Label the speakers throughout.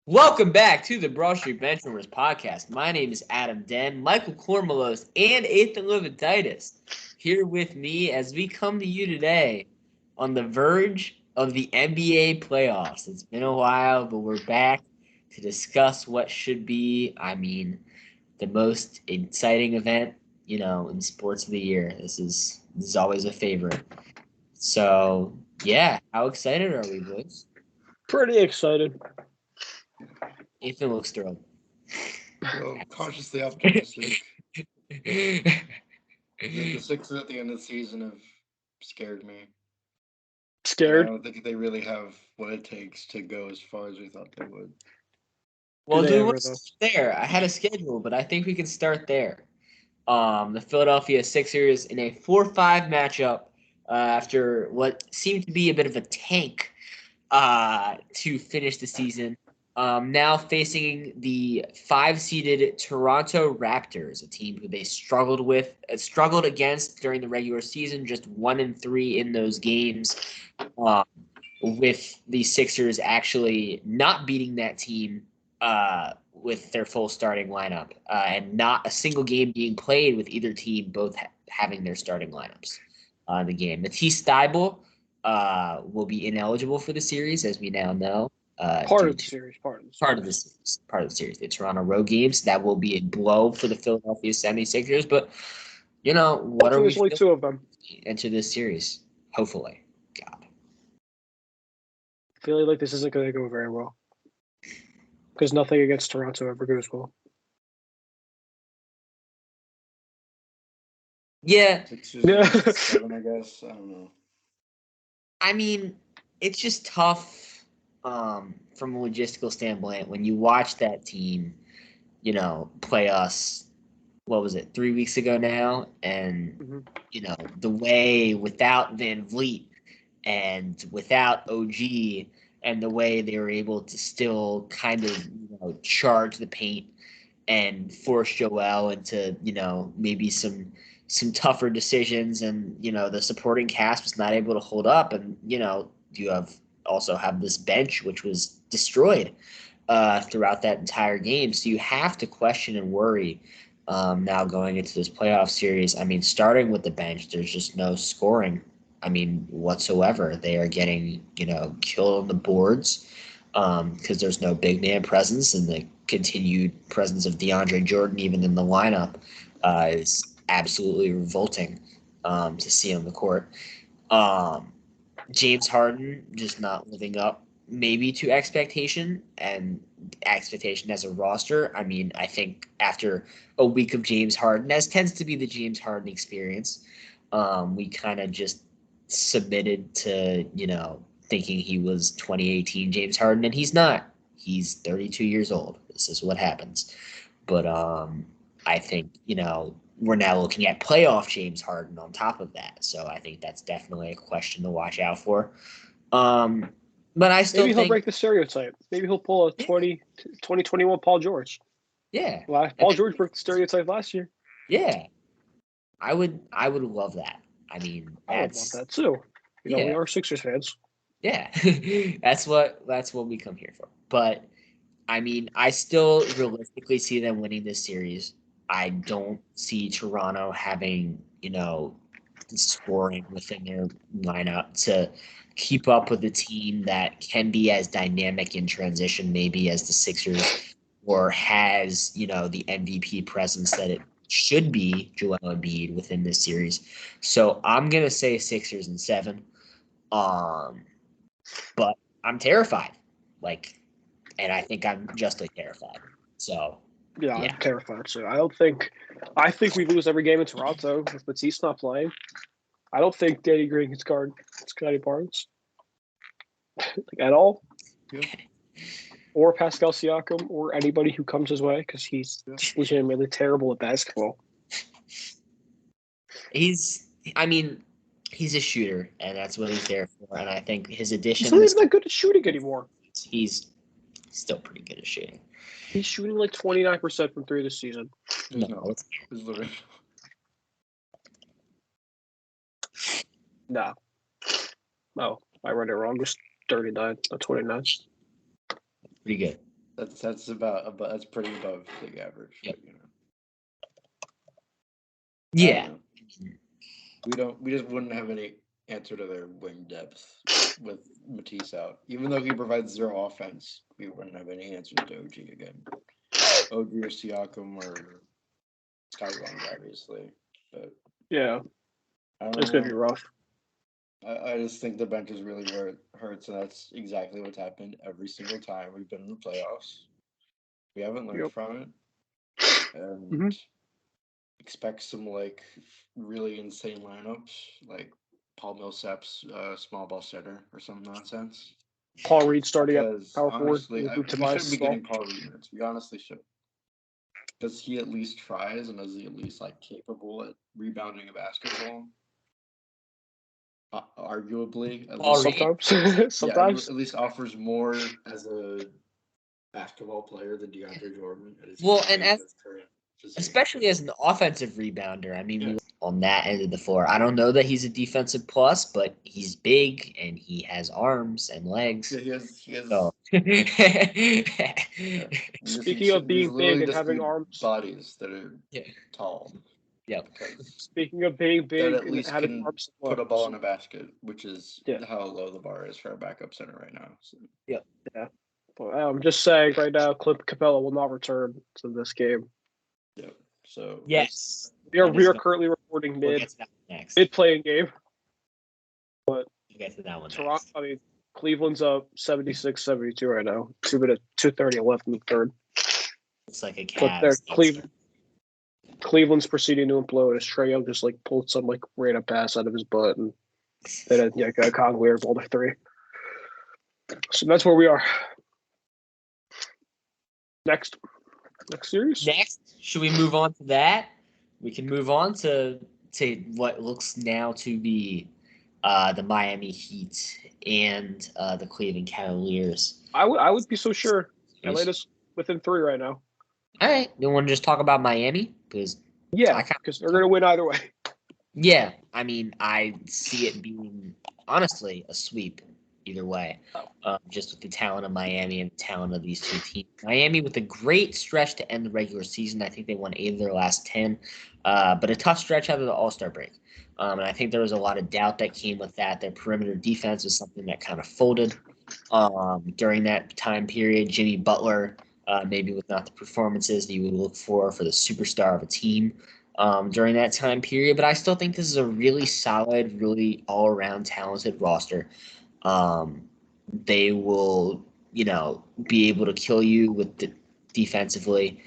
Speaker 1: Welcome back to the Broad Street Benchwarmers podcast. My name is Adam Den, Michael Cormelos, and Ethan Leviditis here with me as we come to you today on the verge of the NBA playoffs. It's been a while, but we're back to discuss what should be, the most exciting event, in sports of the year. This is always a favorite. So, yeah, how excited are we, boys?
Speaker 2: Pretty excited.
Speaker 1: Ethan looks thrilled.
Speaker 3: Well, cautiously optimistic. The Sixers at the end of the season have scared me.
Speaker 2: Scared?
Speaker 3: I don't think they really have what it takes to go as far as we thought they would.
Speaker 1: Well, do we want to start there? I had a schedule, but I think we can start there. The Philadelphia Sixers in a 4-5 matchup after what seemed to be a bit of a tank to finish the season. Now facing the 5-seeded Toronto Raptors, a team who they struggled against during the regular season, just 1-3 in those games, with the Sixers actually not beating that team with their full starting lineup, and not a single game being played with either team both having their starting lineups in the game. Matisse Thybulle will be ineligible for the series, as we now know.
Speaker 2: Part of the series.
Speaker 1: The Toronto road games. That will be a blow for the Philadelphia 76ers. But, what are we
Speaker 2: there's only two of them
Speaker 1: into this series? Hopefully. God.
Speaker 2: I feel like this isn't going to go very well. Because nothing against Toronto ever goes well.
Speaker 1: Yeah.
Speaker 3: 7, I guess. I don't know.
Speaker 1: I mean, it's just tough from a logistical standpoint when you watch that team, play us, 3 weeks ago now? And, the way without Van Vliet and without OG and the way they were able to still kind of, charge the paint and force Joel into, maybe some tougher decisions, and, the supporting cast was not able to hold up. And, you also have this bench, which was destroyed throughout that entire game. So you have to question and worry now going into this playoff series. I mean, starting with the bench, there's just no scoring, whatsoever. They are getting, killed on the boards because there's no big man presence, and the continued presence of DeAndre Jordan, even in the lineup, is absolutely revolting to see on the court. James Harden just not living up maybe to expectation as a roster. I mean, I think after a week of James Harden, as tends to be the James Harden experience, we kind of just submitted to, thinking he was 2018 James Harden, and he's not. He's 32 years old. This is what happens. But I think, we're now looking at playoff James Harden on top of that. So I think that's definitely a question to watch out for. But I still
Speaker 2: Maybe he'll break the stereotype. Maybe he'll pull a 2021 Paul George.
Speaker 1: Yeah.
Speaker 2: Paul George broke the stereotype last year.
Speaker 1: Yeah. I would love that. I mean,
Speaker 2: I would love that too. We are Sixers fans.
Speaker 1: Yeah. that's what we come here for. But I mean, I still realistically see them winning this series. I don't see Toronto having, scoring within their lineup to keep up with a team that can be as dynamic in transition maybe as the Sixers, or has, the MVP presence that it should be, Joel Embiid, within this series. So I'm going to say Sixers in 7. But I'm terrified. And I think I'm justly terrified. So
Speaker 2: yeah, I'm terrified too. I think we lose every game in Toronto with Matisse not playing. I don't think Danny Green can guard Scotty Barnes at all.
Speaker 3: Yeah.
Speaker 2: Or Pascal Siakam, or anybody who comes his way, because he's legitimately terrible at basketball.
Speaker 1: He's a shooter, and that's what he's there for. And I think his addition.
Speaker 2: He's not even that good at shooting anymore.
Speaker 1: He's still pretty good at shooting.
Speaker 2: He's shooting like 29% from 3 this season.
Speaker 3: No.
Speaker 2: Oh, I read it wrong. It was 39, not 29.
Speaker 1: Pretty good.
Speaker 3: That's pretty above league average.
Speaker 1: Yep.
Speaker 3: But,
Speaker 1: Yeah.
Speaker 3: We just wouldn't have any answer to their wing depth with Matisse out. Even though he provides zero offense, we wouldn't have any answer to OG again. OG or Siakam or Sky Young, obviously. But
Speaker 2: Yeah,
Speaker 3: I don't
Speaker 2: it's gonna
Speaker 3: know.
Speaker 2: be rough.
Speaker 3: I just think the bench is really where it hurts, and that's exactly what's happened every single time we've been in the playoffs. We haven't learned
Speaker 2: Yep.
Speaker 3: from it, and
Speaker 2: Mhm.
Speaker 3: expect some really insane lineups, like Paul Millsap's small ball center or some nonsense.
Speaker 2: Paul Reed starting at
Speaker 3: Because
Speaker 2: power forward.
Speaker 3: honestly,
Speaker 2: We'll move
Speaker 3: we
Speaker 2: Tobias
Speaker 3: shouldn't be
Speaker 2: as well.
Speaker 3: getting Paul Reed minutes. We honestly should. Because he at least tries, and is he at least capable at rebounding a basketball? Arguably, at
Speaker 1: Paul
Speaker 3: least,
Speaker 1: Reed.
Speaker 2: Sometimes. Sometimes.
Speaker 3: at least offers more as a basketball player than DeAndre Jordan. At his
Speaker 1: Well, and
Speaker 3: his current physique.
Speaker 1: especially as an offensive rebounder. I mean,
Speaker 3: Yeah.
Speaker 1: on that end of the floor, I don't know that he's a defensive plus, but he's big and he has arms and legs.
Speaker 3: Yeah, he has.
Speaker 1: So.
Speaker 2: Speaking of being big and having arms,
Speaker 3: bodies that are
Speaker 1: Yeah.
Speaker 3: tall.
Speaker 1: Yep.
Speaker 2: Speaking of being
Speaker 3: That
Speaker 2: big
Speaker 3: at
Speaker 2: and
Speaker 3: least
Speaker 2: having
Speaker 3: can
Speaker 2: arms,
Speaker 3: put a ball in a basket, which is
Speaker 2: Yeah.
Speaker 3: how low the bar is for our backup center right now. So.
Speaker 1: Yep.
Speaker 2: Yeah. But I'm just saying right now, Clint Capella will not return to this game.
Speaker 3: Yep. So
Speaker 1: Yes.
Speaker 2: We are currently recording
Speaker 1: We'll get to that one next.
Speaker 2: mid playing game.
Speaker 1: We'll get to that one
Speaker 2: Toronto,
Speaker 1: next.
Speaker 2: I mean, Cleveland's up 76-72 right now. 2:30 left in the third.
Speaker 1: It's like a
Speaker 2: But they're
Speaker 1: Cavs.
Speaker 2: Cleveland's proceeding to implode as Trae Young just pulled some random pass out of his butt and then Conley balled a three. So that's where we are. Next series.
Speaker 1: Next, should we move on to that? We can move on to what looks now to be the Miami Heat and the Cleveland Cavaliers.
Speaker 2: I would be so sure. Atlanta's within 3 right now.
Speaker 1: All right, you want to just talk about Miami because
Speaker 2: because they're gonna win either way.
Speaker 1: Yeah, I mean, I see it being honestly a sweep either way, just with the talent of Miami and the talent of these two teams. Miami with a great stretch to end the regular season. I think they won 8 of their last 10, but a tough stretch out of the All-Star break. And I think there was a lot of doubt that came with that. Their perimeter defense was something that kind of folded during that time period. Jimmy Butler, maybe with not the performances that you would look for the superstar of a team during that time period. But I still think this is a really solid, really all-around talented roster. They will, be able to kill you with the defensively.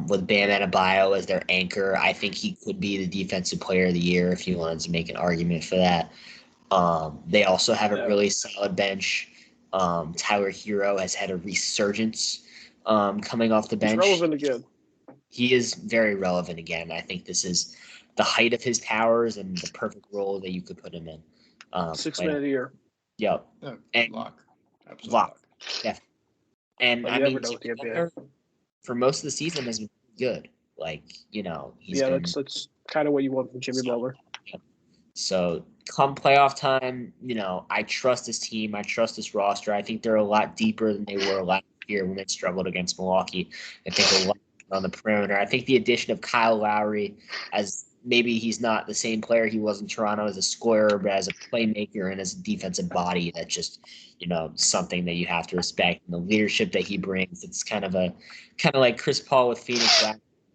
Speaker 1: With Bam Adebayo as their anchor, I think he could be the defensive player of the year if you wanted to make an argument for that. They also have a really solid bench. Tyler Hero has had a resurgence coming off the bench.
Speaker 2: He's relevant again.
Speaker 1: He is very relevant again. I think this is the height of his powers and the perfect role that you could put him in.
Speaker 2: 6 man of the year.
Speaker 1: Yep.
Speaker 3: Yeah,
Speaker 1: and
Speaker 3: lock. Absolutely
Speaker 1: lock. Definitely. And
Speaker 2: But
Speaker 1: I
Speaker 2: you
Speaker 1: mean,
Speaker 2: never know with the NBA.
Speaker 1: for most of the season has been good. He's been.
Speaker 2: That's kind of what you want from Jimmy Butler.
Speaker 1: Yeah. So come playoff time, I trust this team. I trust this roster. I think they're a lot deeper than they were last year when they struggled against Milwaukee. I think a lot on the perimeter. I think the addition of Kyle Lowry, as maybe he's not the same player he was in Toronto as a scorer, but as a playmaker and as a defensive body, that's just something that you have to respect. And the leadership that he brings, it's kind of like Chris Paul with Phoenix,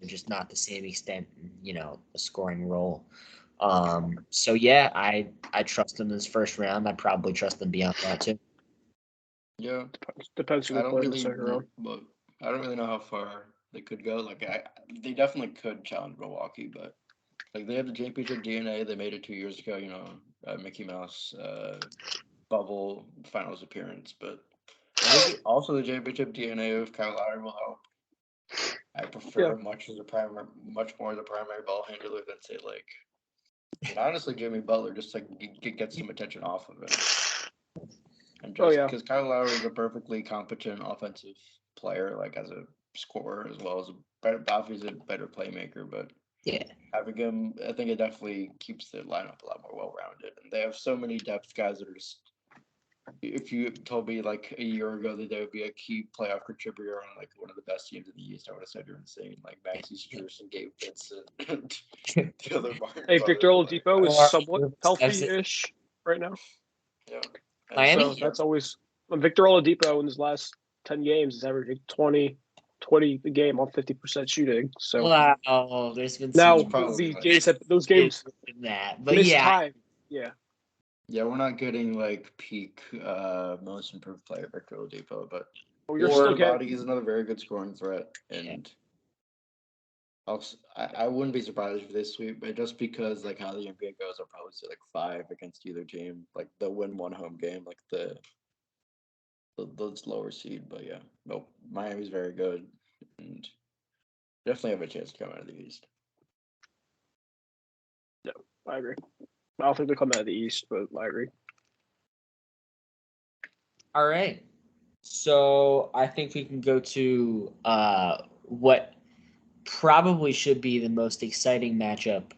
Speaker 1: just not the same extent, a scoring role. So yeah, I trust them in this first round. I probably trust them beyond that too.
Speaker 3: Yeah,
Speaker 2: depends who they play in the second round.
Speaker 3: But I don't really know how far they could go. They definitely could challenge Milwaukee, but they have the championship DNA. They made it 2 years ago. Mickey Mouse bubble finals appearance, but I think also the championship DNA of Kyle Lowry will help. I prefer much more as a primary ball handler than say honestly Jimmy Butler, just get some attention off of it. And just because Kyle Lowry is a perfectly competent offensive player, as a scorer as well as obviously a better playmaker, but having him, I think it definitely keeps the lineup a lot more well-rounded. And they have so many depth guys that are just if you told me like a year ago that they would be a key playoff contributor on like one of the best teams in the East, I would have said you're insane. Like Maxi Strus and Gabe Vincent and the other Martin
Speaker 2: Hey,
Speaker 3: brothers.
Speaker 2: Victor Oladipo is
Speaker 1: Or-
Speaker 2: somewhat healthy-ish right now.
Speaker 3: Yeah.
Speaker 1: Miami?
Speaker 2: So that's always Victor Oladipo in his last 10 games is averaging 20 a game on 50% shooting. So
Speaker 1: Wow, there's been
Speaker 2: now
Speaker 1: some
Speaker 3: probably
Speaker 2: those games
Speaker 1: in that, but
Speaker 2: missed
Speaker 1: yeah,
Speaker 2: time. Yeah.
Speaker 3: Yeah, we're not getting like peak most improved player Victor Oladipo, but
Speaker 2: Well,
Speaker 3: he's
Speaker 2: you're
Speaker 3: another
Speaker 2: still getting
Speaker 3: body. He's another very good scoring threat, and I wouldn't be surprised if they sweep, but just because like how the NBA goes, I'll probably say like 5 against either team. Like they'll win one home game, like the lower seed. But yeah, nope. Miami's very good, and definitely have a chance to come out of the East.
Speaker 2: No, I agree. I don't think they'll come out of the East, but I agree.
Speaker 1: all right. So I think we can go to what probably should be the most exciting matchup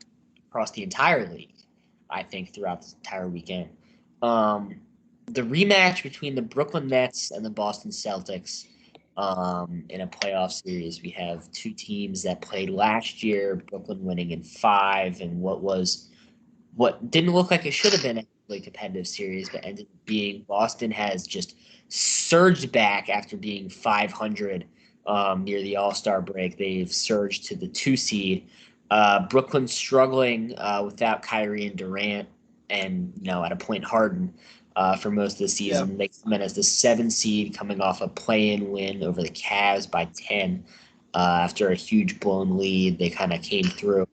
Speaker 1: across the entire league, I think, throughout the entire weekend. The rematch between the Brooklyn Nets and the Boston Celtics in a playoff series. We have two teams that played last year, Brooklyn winning in 5, and what didn't look like it should have been a really competitive series, but ended up being Boston has just surged back after being 500 near the All-Star break. They've surged to the 2 seed. Brooklyn struggling without Kyrie and Durant, and at a point Harden for most of the season. They come in as the 7 seed, coming off a play-in win over the Cavs by 10 after a huge blown lead. They kind of came through.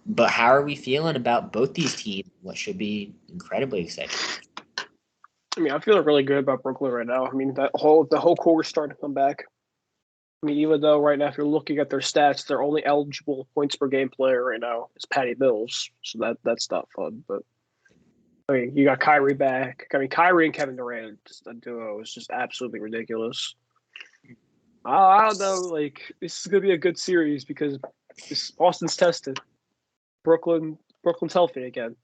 Speaker 1: But how are we feeling about both these teams? What should be incredibly exciting?
Speaker 2: I mean, I'm feeling really good about Brooklyn right now. I mean, the whole core is starting to come back. I mean, even though right now, if you're looking at their stats, their only eligible points per game player right now is Patty Mills. So that's not fun. But I mean, you got Kyrie back. I mean, Kyrie and Kevin Durant, a duo, is just absolutely ridiculous. I don't know. Like, this is gonna be a good series because Boston's tested. Brooklyn's healthy again.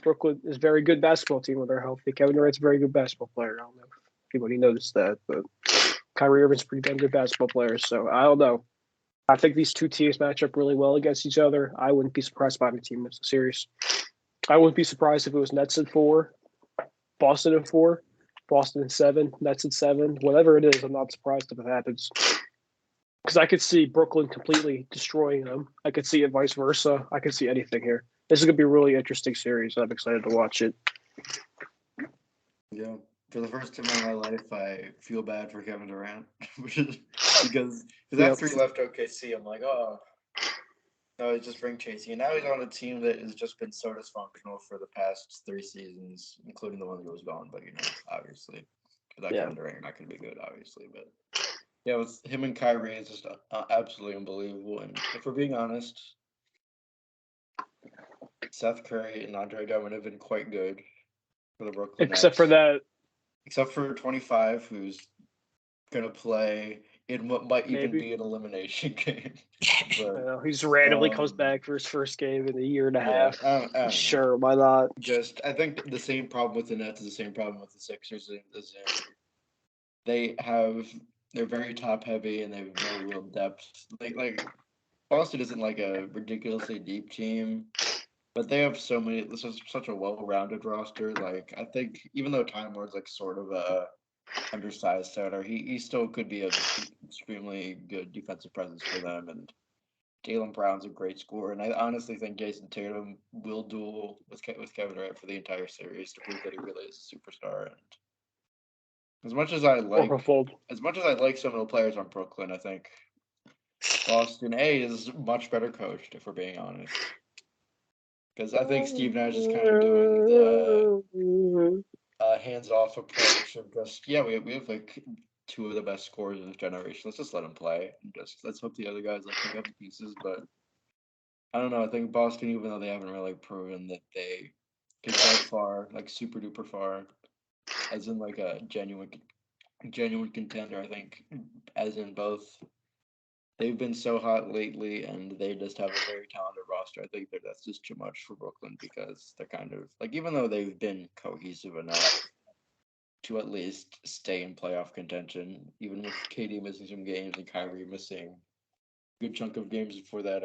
Speaker 2: Brooklyn is a very good basketball team when they're healthy. Kevin Durant's a very good basketball player. I don't know if anybody noticed that, but Kyrie Irving's a pretty damn good basketball player. So I don't know. I think these two teams match up really well against each other. I wouldn't be surprised by any team wins the series. I wouldn't be surprised if it was Nets in 4, Boston in 4, Boston in 7, Nets in 7. Whatever it is, I'm not surprised if it happens. Because I could see Brooklyn completely destroying them. I could see it vice versa. I could see anything here. This is going to be a really interesting series. I'm excited to watch it.
Speaker 3: Yeah. For the first time in my life, I feel bad for Kevin Durant because after he left OKC, I'm like, oh, no, he's just ring chasing. And now he's on a team that has just been so dysfunctional for the past 3 seasons, including the one that was gone. But, obviously, without Kevin Durant, you're not going to be good, obviously. But, yeah, with him and Kyrie, it's just absolutely unbelievable. And if we're being honest, Seth Curry and Andre Drummond have been quite good for the Brooklyn Nets. Except for 25, who's going to play in what might even be an elimination game. But,
Speaker 2: he just randomly comes back for his first game in a year and a half. Sure, why not?
Speaker 3: I think the same problem with the Nets is the same problem with the Sixers. They're very top heavy and they have very little depth. Like Boston isn't like a ridiculously deep team, but they have this is such a well-rounded roster. Like I think even though Time Lord's like sort of a undersized center, he still could be an extremely good defensive presence for them. And Jaylen Brown's a great scorer, and I honestly think Jason Tatum will duel with Kevin Durant for the entire series to prove that he really is a superstar. And as much as I like some of the players on Brooklyn, I think Boston is much better coached, if we're being honest. Because I think Steve Nash is kind of doing the hands-off approach of just, we have like 2 of the best scorers of this generation. Let's just let them play and let's hope the other guys like pick up the pieces. But I don't know. I think Boston, even though they haven't really proven that they can go far, like super duper far, as in like a genuine contender, I think, as in both they've been so hot lately, and they just have a very talented roster. I think that's just too much for Brooklyn because they're kind of like, even though they've been cohesive enough to at least stay in playoff contention, even with KD missing some games and Kyrie missing a good chunk of games before that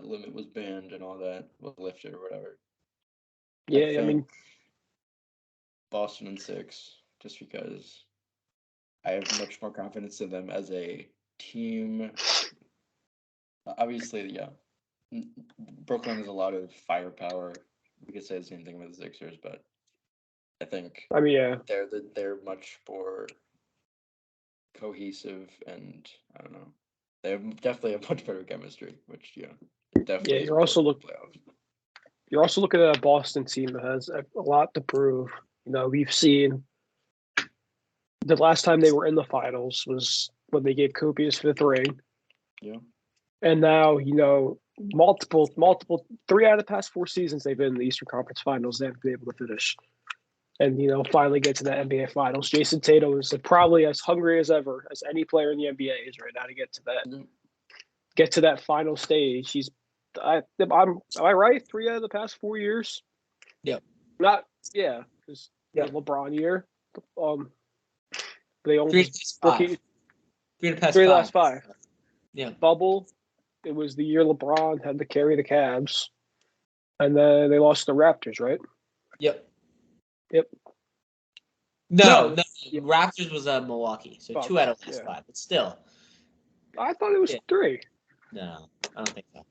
Speaker 3: limit was banned and all that was lifted or whatever.
Speaker 2: Yeah, I mean,
Speaker 3: Boston in 6, just because I have much more confidence in them as a team. Obviously, yeah, Brooklyn has a lot of firepower. We could say the same thing with the Sixers, but I think
Speaker 2: yeah,
Speaker 3: they're much more cohesive, and I don't know. They definitely have much better chemistry, which definitely.
Speaker 2: Yeah, you're also looking at a Boston team that has a lot to prove. We've seen the last time they were in the finals was when they gave Kobe his 5th ring.
Speaker 3: Yeah.
Speaker 2: And now, multiple 3 out of the past 4 seasons they've been in the Eastern Conference Finals. They haven't been able to finish. And, finally get to the NBA Finals. Jason Tatum is probably as hungry as ever as any player in the NBA is right now to get to that final stage. Am I right? 3 out of the past 4 years?
Speaker 1: Yep.
Speaker 2: Because the LeBron year. They only
Speaker 1: 3 of the past
Speaker 2: 3 last 5.
Speaker 1: Yeah.
Speaker 2: Bubble. It was the year LeBron had to carry the Cavs, and then they lost the Raptors, right?
Speaker 1: Yep.
Speaker 2: Yep.
Speaker 1: No. Raptors was Milwaukee, so 2 out of the last 5, but still.
Speaker 2: I thought it was 3.
Speaker 1: No, I don't think so.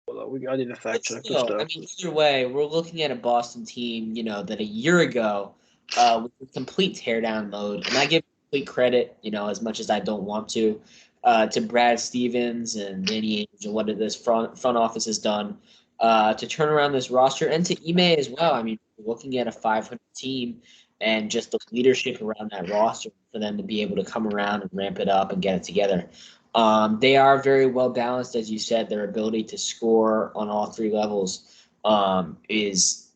Speaker 2: Well, I need to fact check this
Speaker 1: stuff. I mean, either way, we're looking at a Boston team, that a year ago was in complete teardown mode, and I give complete credit, as much as I don't want to Brad Stevens and Danny Ainge and what this front office has done to turn around this roster, and to Ime as well. I mean, we're looking at a 500 team, and just the leadership around that roster for them to be able to come around and ramp it up and get it together. They are very well balanced, as you said. Their ability to score on all 3 levels is,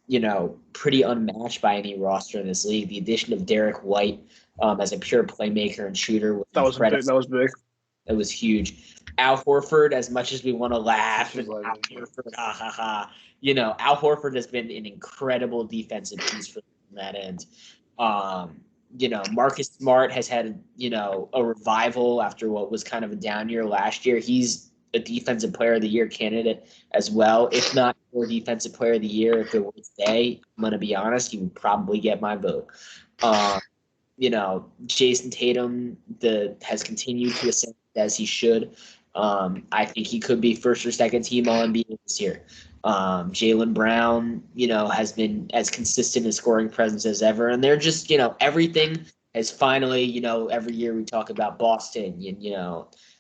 Speaker 1: pretty unmatched by any roster in this league. The addition of Derek White as a pure playmaker and shooter was incredible.
Speaker 2: That was big.
Speaker 1: It was huge. Al Horford, as much as we want to laugh and Al Horford, Al Horford has been an incredible defensive piece for that end. Marcus Smart has had, a revival after what was kind of a down year last year. He's a defensive player of the year candidate as well. If not for defensive player of the year, if it were today, I'm going to be honest, he would probably get my vote. Jason Tatum has continued to ascend as he should. I think he could be first or second team All-NBA this year. Jaylen Brown, has been as consistent a scoring presence as ever. And they're just, everything has finally, every year we talk about Boston,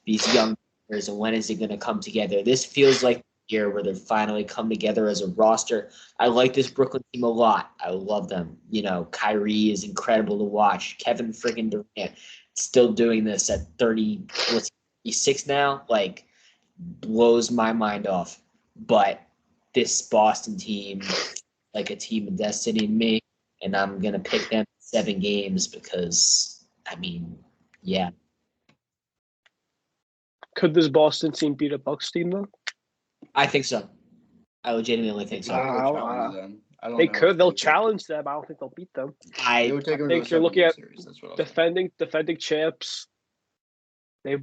Speaker 1: these young players and when is it going to come together? This feels like the year where they've finally come together as a roster. I like this Brooklyn team a lot. I love them. Kyrie is incredible to watch. Kevin friggin' Durant still doing this at 36 now, blows my mind off. But this Boston team, like a team of destiny to me, and I'm going to pick them 7 games because, yeah.
Speaker 2: Could this Boston team beat a Bucks team, though?
Speaker 1: I think so. I legitimately think so.
Speaker 2: They could. They'll challenge them. I don't think they'll beat them.
Speaker 3: I think
Speaker 2: you're looking at defending champs. They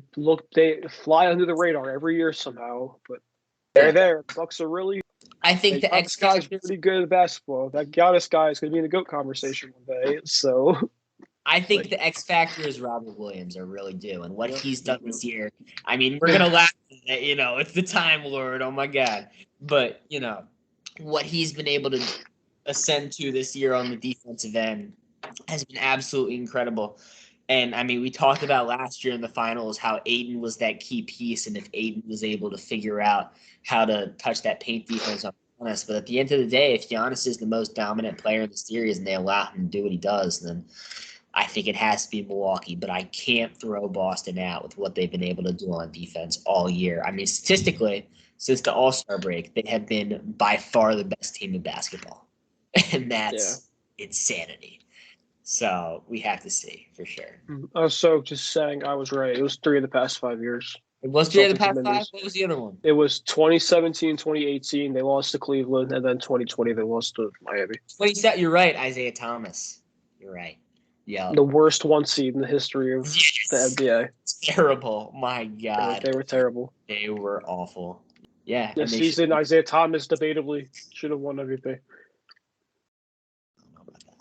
Speaker 2: fly under the radar every year somehow, but they're there. The Bucks are really.
Speaker 1: I think the X
Speaker 2: guy's pretty good at basketball. That Giannis guy is going to be in the GOAT conversation one day. So.
Speaker 1: I think the X factor is Robert Williams. I really do, and what he's done this year. We're gonna laugh at it, it's the Time Lord. Oh my God! But what he's been able to ascend to this year on the defensive end has been absolutely incredible. And we talked about last year in the finals how Ayton was that key piece, and if Ayton was able to figure out how to touch that paint defense on Giannis. But at the end of the day, if Giannis is the most dominant player in the series and they allow him to do what he does, then I think it has to be Milwaukee. But I can't throw Boston out with what they've been able to do on defense all year. Statistically, since the All-Star break, they have been by far the best team in basketball. And that's insanity. So we have to see for sure.
Speaker 2: So just saying, I was right. It was 3 of the past 5 years.
Speaker 1: It was 3 of the
Speaker 2: Celtics
Speaker 1: past
Speaker 2: have
Speaker 1: 5?
Speaker 2: been
Speaker 1: What was the other one?
Speaker 2: It was 2017, 2018. They lost to Cleveland, and then 2020 they lost to Miami.
Speaker 1: You're right, Isaiah Thomas. You're right. Yeah.
Speaker 2: The worst 1 seed in the history of the NBA.
Speaker 1: Terrible. My God.
Speaker 2: They were terrible.
Speaker 1: They were awful. Yeah.
Speaker 2: This season, Isaiah Thomas debatably should have won MVP.
Speaker 1: I don't know about that.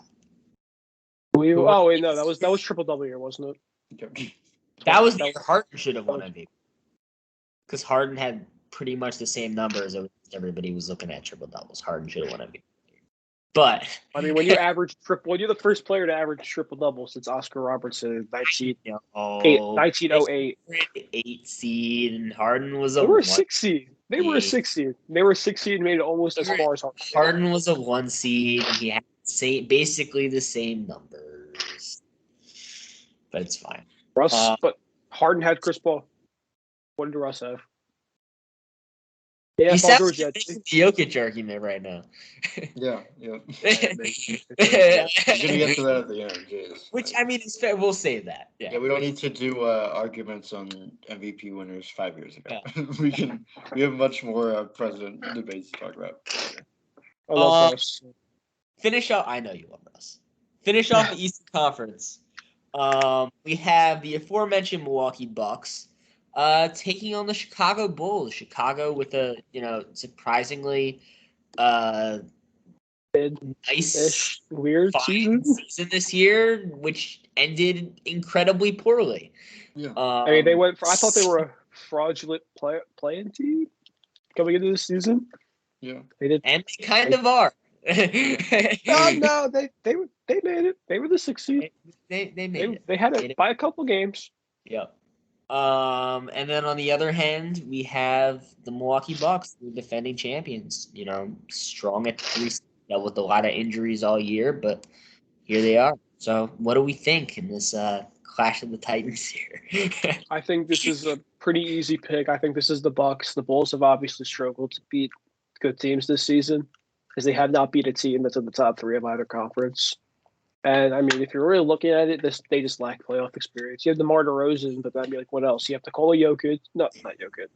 Speaker 2: Oh wait, no, that was triple double year, wasn't it?
Speaker 1: That was the year Harden should have won MVP. Because Harden had pretty much the same numbers. Everybody was looking at triple doubles. Harden should have won MVP. But
Speaker 2: I mean, when you average triple, you're the first player to average triple double since Oscar Robertson in 1908.
Speaker 1: 8 seed, and Harden was a
Speaker 2: They were a 6 seed. They were a 6 seed. They were a 6 seed and made it almost as far as Harden.
Speaker 1: Harden was a 1 seed, and he had basically the same numbers. But it's fine.
Speaker 2: Russ, but Harden had Chris Paul. What did Russ have? Yeah,
Speaker 1: You
Speaker 2: Paul
Speaker 1: sound
Speaker 2: George
Speaker 1: like
Speaker 2: had.
Speaker 1: the Jokic argument right now.
Speaker 3: Yeah.
Speaker 1: Which,
Speaker 3: We're gonna get to that at the end. Jeez.
Speaker 1: I mean, it's fair. We'll save that.
Speaker 3: Yeah, we don't need to do arguments on MVP winners 5 years ago. Yeah. We have much more present debates to talk about.
Speaker 2: I love Russ.
Speaker 1: Finish off. I know you love Russ. Finish off the Eastern Conference. We have the aforementioned Milwaukee Bucks taking on the Chicago Bulls. Chicago with a surprisingly nice
Speaker 2: weird season
Speaker 1: this year, which ended incredibly poorly.
Speaker 2: Yeah. I mean, they went. I thought they were a fraudulent playing team coming into the season.
Speaker 3: Yeah,
Speaker 1: they did, and they kind of are.
Speaker 2: No, they made it. They were the 6th seed.
Speaker 1: They made it.
Speaker 2: They had it by a couple games.
Speaker 1: Yep. And then on the other hand, we have the Milwaukee Bucks, the defending champions. Strong at 3, dealt with a lot of injuries all year, but here they are. So, what do we think in this clash of the Titans here?
Speaker 2: I think this is a pretty easy pick. I think this is the Bucks. The Bulls have obviously struggled to beat good teams this season because they have not beat a team that's in the top 3 of either conference. And, I mean, if you're really looking at it, they just lack playoff experience. You have DeMar DeRozan, but that'd be like, what else? You have Nikola Jokic. No, not Jokic.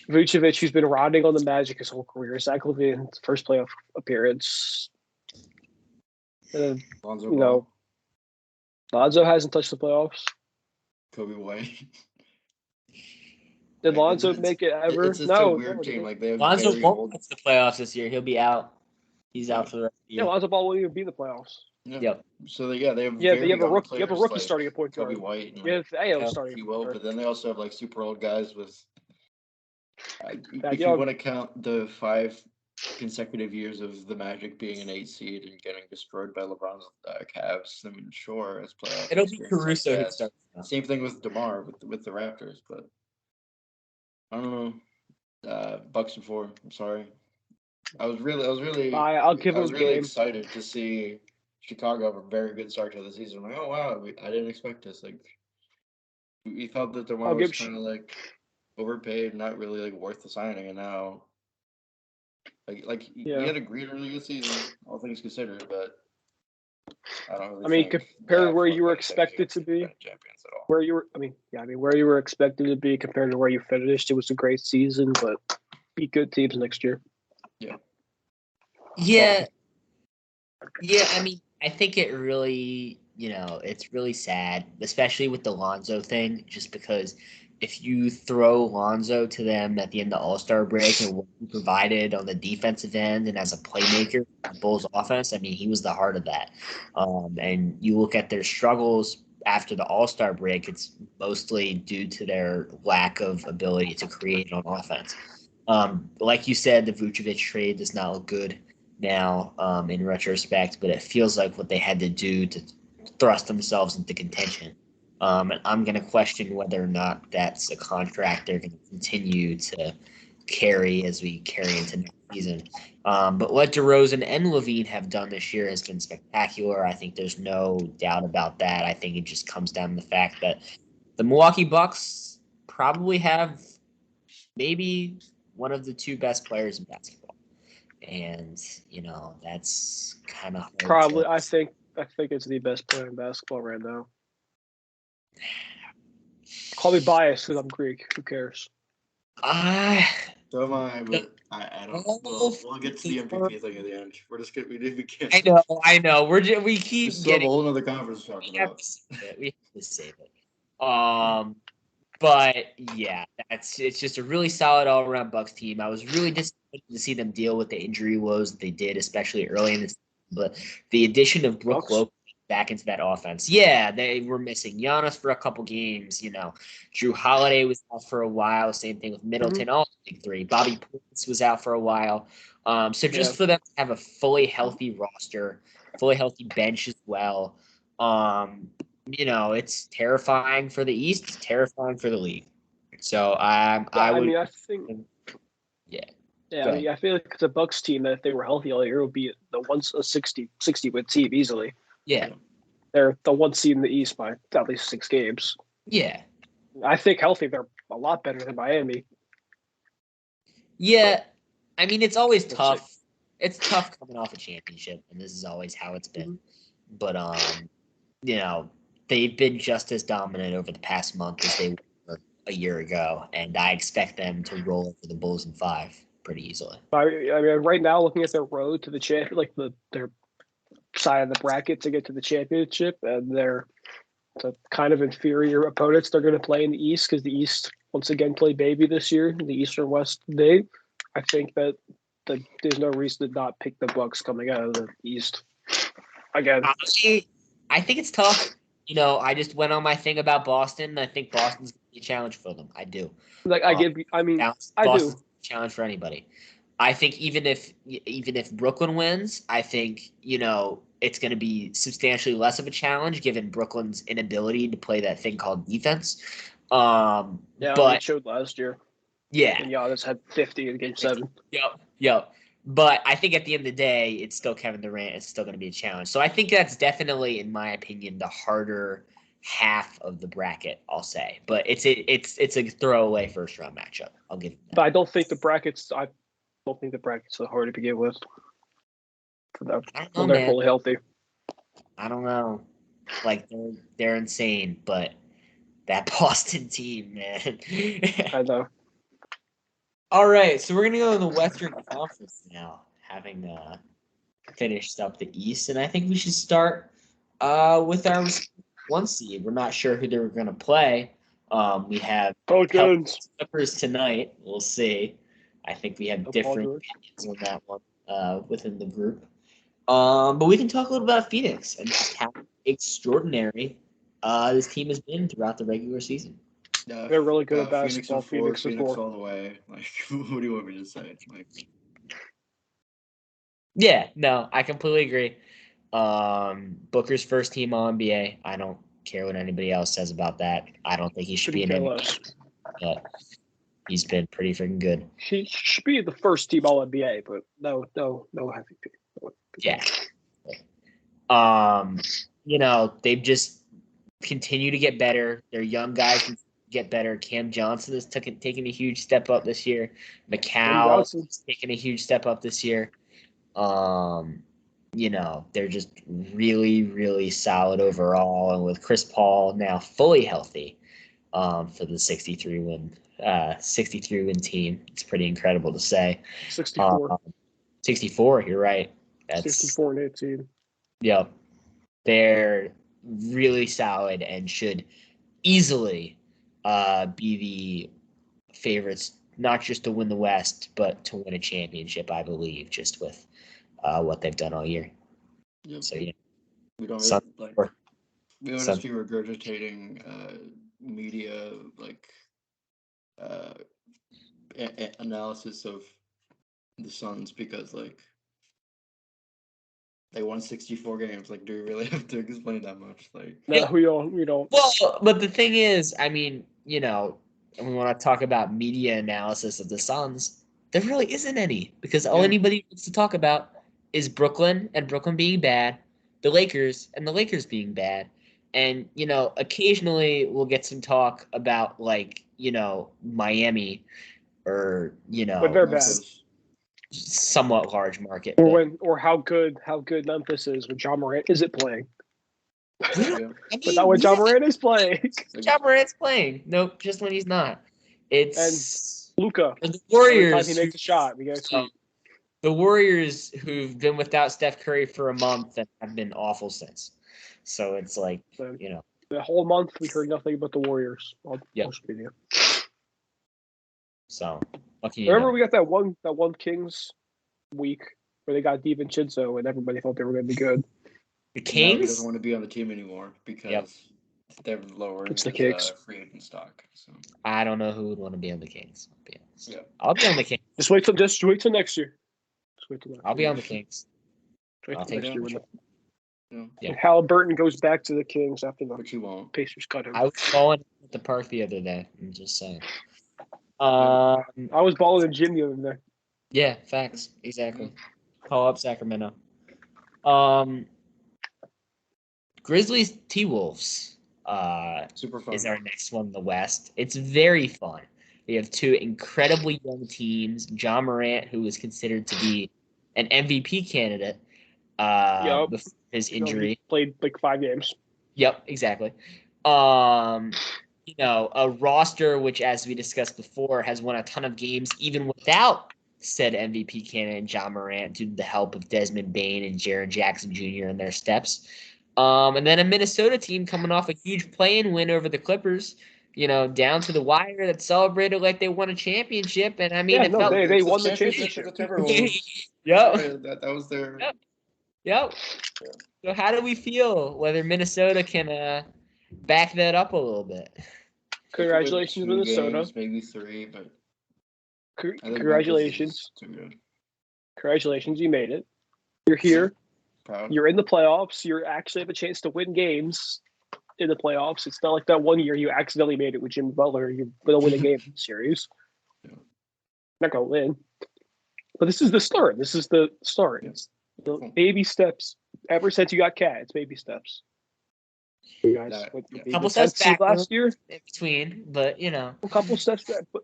Speaker 2: Vucevic, who's been rotting on the Magic his whole career. Zach LaVine's first playoff appearance. Lonzo hasn't touched the playoffs.
Speaker 3: Kobe White.
Speaker 2: Did Lonzo make it ever?
Speaker 3: It's a weird team. Like
Speaker 1: Lonzo won't touch the playoffs this year. He'll be out. He's out for the rest of the year.
Speaker 2: Yeah, Lonzo Ball won't even be in the playoffs.
Speaker 3: Yeah.
Speaker 1: Yep.
Speaker 3: So they have
Speaker 2: a rookie starting at point guard.
Speaker 3: Kobe White and
Speaker 2: starting.
Speaker 3: But then they also have super old guys with. If you want to count the 5 consecutive years of the Magic being an 8 seed and getting destroyed by LeBron's Cavs, I mean, sure, as playoff.
Speaker 1: It'll be Caruso who starts.
Speaker 3: Same thing with DeMar with the Raptors, but I don't know. Bucks and 4. I'm sorry. I'll give them really excited to see Chicago have a very good start to the season. I'm like, oh wow, I didn't expect this. Like, we thought that DeMar was kind of overpaid, not really worth the signing, and now he had a great really good season, all things considered, but I don't really.
Speaker 2: I mean, compared to where you were expected to be,
Speaker 3: champions at all.
Speaker 2: Where you were expected to be compared to where you finished, it was a great season, but beat good teams next year.
Speaker 1: Yeah. I mean, I think it really, it's really sad, especially with the Lonzo thing, just because if you throw Lonzo to them at the end of All-Star break and what he provided on the defensive end and as a playmaker for the Bulls offense, I mean, he was the heart of that. And you look at their struggles after the All-Star break, it's mostly due to their lack of ability to create on offense. Like you said, the Vucevic trade does not look good now in retrospect, but it feels like what they had to do to thrust themselves into contention. And I'm going to question whether or not that's a contract they're going to continue to carry as we carry into next season. But what DeRozan and LaVine have done this year has been spectacular. I think there's no doubt about that. I think it just comes down to the fact that the Milwaukee Bucks probably have maybe one of the 2 best players in basketball. and that's kind of hard.
Speaker 2: Probably, I think it's the best player in basketball right now. Call me biased because I'm Greek. Who cares?
Speaker 3: So am I, but I don't. We'll get to the MVP thing at the end. We're just we can't.
Speaker 1: I know. We keep
Speaker 3: still have
Speaker 1: getting
Speaker 3: a whole other conference to talk about.
Speaker 1: We have to save it. But yeah, it's just a really solid all around Bucks team. I was really disappointed to see them deal with the injury woes that they did, especially early in this. But the addition of Brook Lopez back into that offense, yeah, they were missing Giannis for a couple games. Drew Holiday was out for a while. Same thing with Middleton. All big three. Bobby Portis was out for a while. So just for them to have a fully healthy roster, fully healthy bench as well. It's terrifying for the East. It's terrifying for the league. So I think.
Speaker 2: Yeah, I feel like it's a Bucks team that if they were healthy all year, it would be the once a 60 win team easily.
Speaker 1: Yeah.
Speaker 2: They're the one seed in the East by at least 6 games.
Speaker 1: Yeah.
Speaker 2: I think healthy, they're a lot better than Miami.
Speaker 1: Yeah. I mean, it's always tough. It's tough coming off a championship, and this is always how it's been. But, they've been just as dominant over the past month as they were a year ago, and I expect them to roll over the Bulls in 5 pretty easily.
Speaker 2: I mean, right now, looking at their road to the champion, like their side of the bracket to get to the championship, and they're the kind of inferior opponents they're going to play in the East, because the East once again play baby this year. The East or West today. I think that there's no reason to not pick the Bucks coming out of the East. Again,
Speaker 1: I think it's tough. I just went on my thing about Boston. I think Boston's going to be a challenge for them. I do.
Speaker 2: I do.
Speaker 1: Boston's a challenge for anybody. I think even if Brooklyn wins, I think it's going to be substantially less of a challenge given Brooklyn's inability to play that thing called defense.
Speaker 2: But it showed last year.
Speaker 1: Yeah,
Speaker 2: and Giannis had 50 in Game 7.
Speaker 1: Yep. But I think at the end of the day, it's still Kevin Durant. It's still going to be a challenge. So I think that's definitely, in my opinion, the harder half of the bracket. I'll say, but it's a throwaway first round matchup. I'll give it that.
Speaker 2: But I don't think the brackets. I don't think the brackets are hard to begin with. For them, when they're fully healthy.
Speaker 1: I don't know. Like they're insane, but that Boston team, man.
Speaker 2: I know.
Speaker 1: All right, so we're gonna go to the Western Conference now, having finished up the East, and I think we should start with our 1 seed. We're not sure who they're gonna play. We have Clippers tonight. We'll see. I think we have different opinions on that one within the group. But we can talk a little about Phoenix and just how extraordinary this team has been throughout the regular season.
Speaker 2: They're really good at basketball.
Speaker 3: Phoenix all the way. Like, what do you want me to say?
Speaker 1: Yeah, no, I completely agree. Booker's first team All-NBA. I don't care what anybody else says about that. I don't think he should be an MVP, but he's been pretty freaking good.
Speaker 2: He should be the first team All-NBA, but no MVP.
Speaker 1: Yeah. They've just continued to get better. Their young guys can get better. Cam Johnson has taken a huge step up this year. Macau has taken a huge step up this year. They're just really, really solid overall. And with Chris Paul now fully healthy for the 63 win team, it's pretty incredible to say.
Speaker 2: 64.
Speaker 1: 64, you're right. That's
Speaker 2: 64 and 18.
Speaker 1: Yep. They're really solid and should easily be the favorites, not just to win the West, but to win a championship, I believe, just with what they've done all year.
Speaker 3: Yep.
Speaker 1: So, yeah.
Speaker 3: We don't we don't just be regurgitating media analysis of the Suns because they won 64 games. Do we really have to explain that much?
Speaker 2: No, we don't.
Speaker 1: Well, but the thing is, I mean, we want to talk about media analysis of the Suns. There really isn't any because all anybody wants to talk about is Brooklyn and Brooklyn being bad, the Lakers and the Lakers being bad. And, occasionally we'll get some talk about Miami or,
Speaker 2: But they're bad.
Speaker 1: somewhat large market.
Speaker 2: Or how good Memphis is when Ja Morant isn't playing. But not when Ja Morant is playing.
Speaker 1: Ja Morant's playing. Nope, just when he's not. It's
Speaker 2: Luka.
Speaker 1: the Warriors.
Speaker 2: Every time he makes a shot, we get a tweet.
Speaker 1: The Warriors, who've been without Steph Curry for a month and have been awful since. So it's like,
Speaker 2: the whole month we heard nothing about the Warriors on social media.
Speaker 1: So
Speaker 2: remember we got that one Kings week where they got DiVincenzo and everybody thought they were going to be good.
Speaker 1: The Kings?
Speaker 3: He doesn't want to be on the team anymore because they're lowering his free agent stock. So
Speaker 1: I don't know who would want to be on the Kings. I'll be honest.
Speaker 3: Yeah.
Speaker 1: I'll be on the Kings.
Speaker 2: Just wait till next year.
Speaker 1: I'll be on the Kings.
Speaker 2: I'll take next year.
Speaker 3: Yeah.
Speaker 2: Halliburton goes back to the Kings after the Pacers cut him.
Speaker 1: I was balling at the park the other day. I'm just saying.
Speaker 2: I was balling in the gym the other day.
Speaker 1: Yeah, facts. Exactly. Call up Sacramento. Grizzlies T-Wolves
Speaker 3: super fun.
Speaker 1: is our next one in the West. It's very fun. We have two incredibly young teams. Ja Morant, who was considered to be an MVP candidate before his injury.
Speaker 2: He played like 5 games.
Speaker 1: Yep, exactly. A roster which, as we discussed before, has won a ton of games even without said MVP candidate Ja Morant due to the help of Desmond Bane and Jaren Jackson Jr. in their steps. And then a Minnesota team coming off a huge play-in win over the Clippers, down to the wire, that celebrated like they won a championship. And I mean,
Speaker 2: they won the championship.
Speaker 3: The Timberwolves.
Speaker 1: Yep.
Speaker 3: That was their.
Speaker 1: Yep. So how do we feel whether Minnesota can back that up a little bit?
Speaker 2: Congratulations, Minnesota.
Speaker 3: Games, maybe 3, but
Speaker 2: congratulations. Congratulations, you made it. You're here.
Speaker 3: Proud.
Speaker 2: You're in the playoffs. You actually have a chance to win games in the playoffs. It's not like that one year you accidentally made it with Jimmy Butler. You're going to win a game in the series. Not going to win. But this is the start. This is the start. It's the baby steps. Ever since you got Cat, it's baby steps. You guys,
Speaker 1: a couple steps back
Speaker 2: last year
Speaker 1: in between, but
Speaker 2: a couple steps back, but